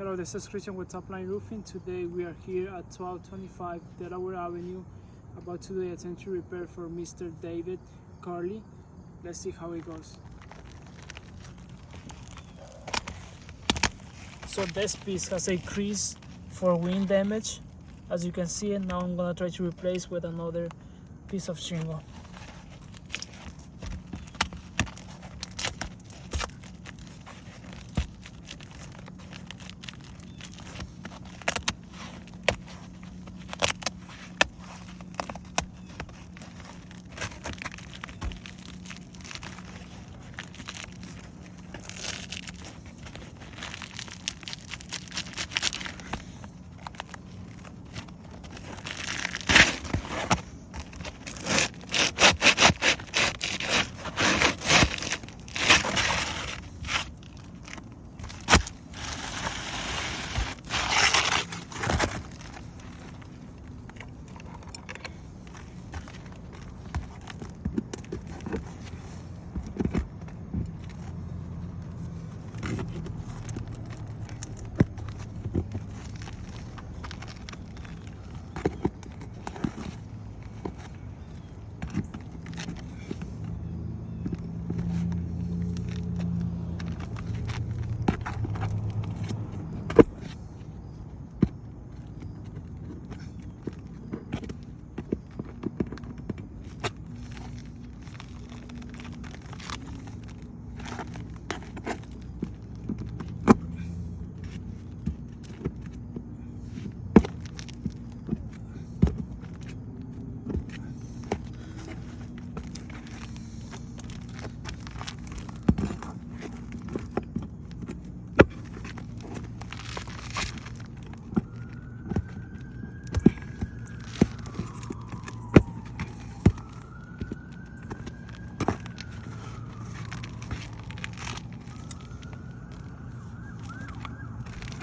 Hello, this is Christian with Top Line Roofing. Today we are here at 1225 Delaware Avenue, about to do a temporary repair for Mr. David Carley. Let's see how it goes. So this piece has a crease for wind damage, as you can see it. Now I'm gonna try to replace with another piece of shingle.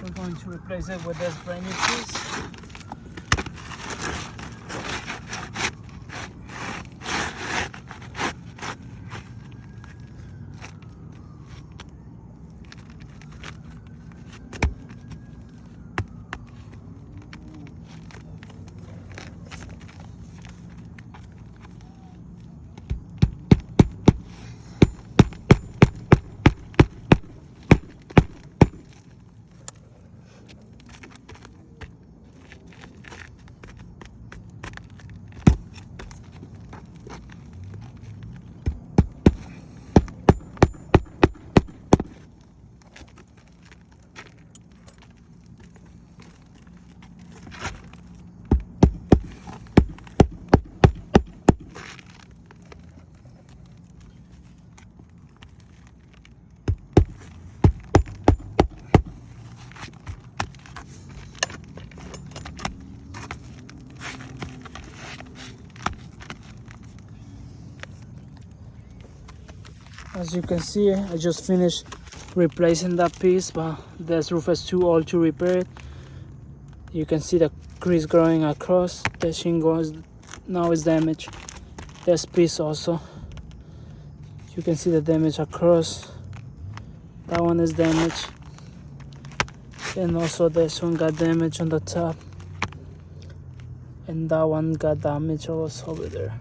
We're going to replace it with this brand new piece. As you can see, I just finished replacing that piece, but this roof is too old to repair it. You can see the crease growing across. The shingle now is damaged. This piece also, you can see the damage across. That one is damaged, and also this one got damaged on the top, and that one got damaged also over there.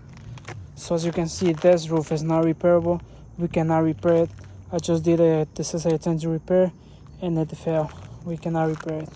So as you can see, this roof is not repairable. We cannot repair it. I just did this is a temporary repair and it failed. We cannot repair it.